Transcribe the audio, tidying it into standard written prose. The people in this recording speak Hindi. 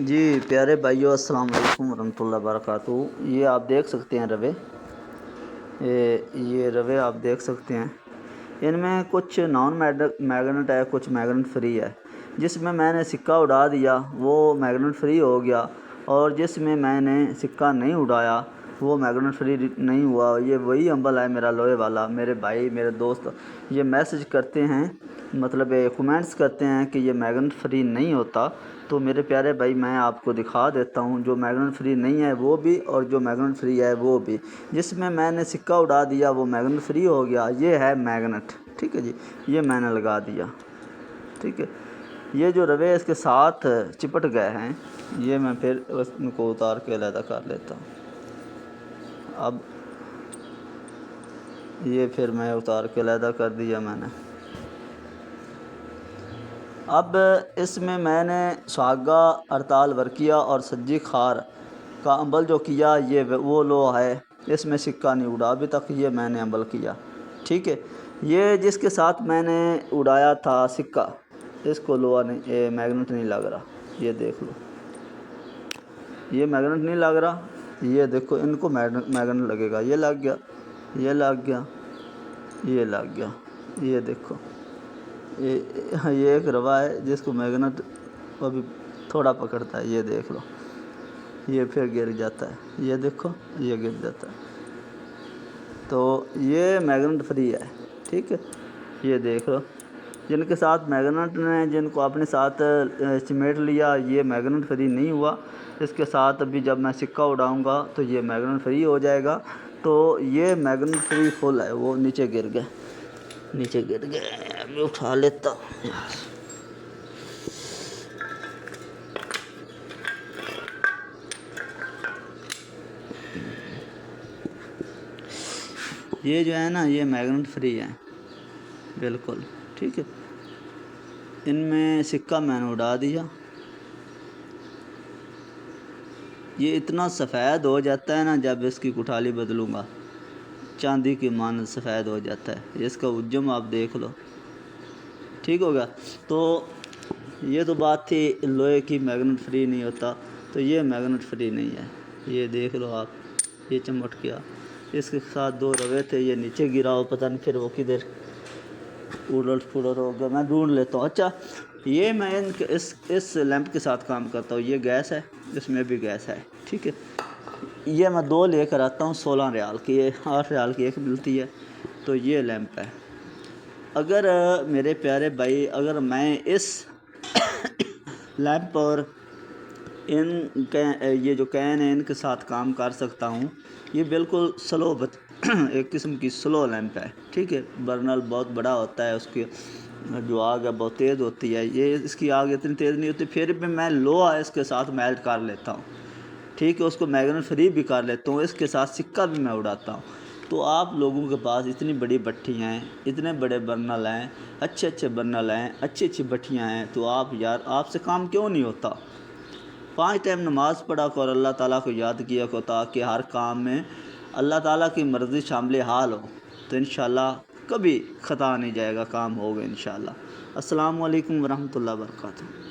जी प्यारे भाइयों, अस्सलाम वालेकुम वरहमतुल्लाहि वबरकातुहू। ये आप देख सकते हैं रवे, ये रवे आप देख सकते हैं। इनमें कुछ नॉन मैग्नेट है, कुछ मैग्नेट फ्री है। जिसमें मैंने सिक्का उड़ा दिया वो मैग्नेट फ्री हो गया, और जिसमें मैंने सिक्का नहीं उड़ाया वो मैग्नेट फ्री नहीं हुआ। ये वही अम्बल है मेरा लोहे वाला। मेरे भाई, मेरे दोस्त ये मैसेज करते हैं, मतलब कमेंट्स करते हैं कि ये मैग्नेट फ्री नहीं होता। तो मेरे प्यारे भाई, मैं आपको दिखा देता हूँ जो मैग्नेट फ्री नहीं है वो भी, और जो मैग्नेट फ्री है वो भी। जिसमें मैंने सिक्का उड़ा दिया वो मैग्नेट फ्री हो गया। ये है मैग्नेट, ठीक है जी। ये मैंने लगा दिया, ठीक है। ये जो रवे इसके साथ चिपट गए हैं, ये मैं फिर इनको उतार के अलहदा कर लेता हूँ। अब ये फिर मैं उतार के अलहदा कर दिया मैंने। अब इसमें मैंने सागा, अरताल वर्किया और सज्जी खार का अम्बल जो किया, ये वो लोहा है। इसमें सिक्का नहीं उड़ा अभी तक, ये मैंने अम्बल किया, ठीक है। ये जिसके साथ मैंने उड़ाया था सिक्का, इसको लोहा नहीं, मैग्नेट नहीं लग रहा। ये देख लो, ये मैग्नेट नहीं लग रहा। ये देखो, इनको मैग्नेट लगेगा। ये लग गया, ये लग गया, ये लग गया। ये देखो, ये एक रवा है जिसको मैग्नेट अभी थोड़ा पकड़ता है। ये देख लो, ये फिर गिर जाता है। ये देखो, ये गिर जाता है। तो ये मैग्नेट फ्री है, ठीक है। ये देख लो, जिनके साथ मैग्नेट ने, जिनको अपने साथ चिमेट लिया, ये मैग्नेट फ्री नहीं हुआ। इसके साथ अभी जब मैं सिक्का उड़ाऊँगा तो ये मैग्नेट फ्री हो जाएगा। तो ये मैग्नेट फ्री फुल है। वो नीचे गिर गए, नीचे गिर गए। मैं उठा लेता हूँ यार। ये जो है ना, ये मैग्नेट फ्री है बिल्कुल, ठीक है। इनमें सिक्का मैंने उड़ा दिया। ये इतना सफ़ेद हो जाता है ना, जब इसकी कुठाली बदलूँगा चांदी की मान सफ़ेद हो जाता है। इसका उज्जम आप देख लो, ठीक होगा। तो ये तो बात थी लोहे की, मैग्नेट फ्री नहीं होता। तो ये मैग्नेट फ्री नहीं है। ये देख लो आप, ये चमट गया। इसके साथ दो रवे थे, ये नीचे गिरा हो, पता नहीं फिर वो किधर उलट पुलट हो गया। मैं ढूंढ लेता हूँ। अच्छा, ये मैं इस लैंप के साथ काम करता हूँ। ये गैस है, इसमें भी गैस है, ठीक है। ये मैं दो लेकर आता हूँ 16 रियाल की, 8 रियाल की एक मिलती है। तो ये लैंप है। अगर मेरे प्यारे भाई, अगर मैं इस लैंप और ये जो कैन है इनके साथ काम कर सकता हूँ। ये बिल्कुल स्लो एक किस्म की स्लो लैंप है, ठीक है। बर्नल बहुत बड़ा होता है, उसकी जो आग है बहुत तेज़ होती है। ये इसकी आग इतनी तेज़ नहीं होती, फिर भी मैं लोहा इसके साथ मेल्ट कर लेता हूँ, ठीक है। उसको मैग्नेट फ्री भी कर लेता हूँ, इसके साथ सिक्का भी मैं उड़ाता हूँ। तो आप लोगों के पास इतनी बड़ी भट्टियाँ हैं, इतने बड़े बर्नल हैं, अच्छे अच्छे बर्नल हैं, अच्छी अच्छी भट्टियाँ हैं, तो आप यार, आपसे काम क्यों नहीं होता? 5 टाइम नमाज़ पढ़ा कर, अल्लाह ताला को याद किया को, ताकि हर काम में अल्लाह ताला की मर्ज़ी शामिल हाल हो। तो इंशाल्लाह कभी ख़ता नहीं जाएगा, काम होगा इंशाल्लाह। अस्सलामु अलैकुम वरहमतुल्लाहि वबरकातुहू।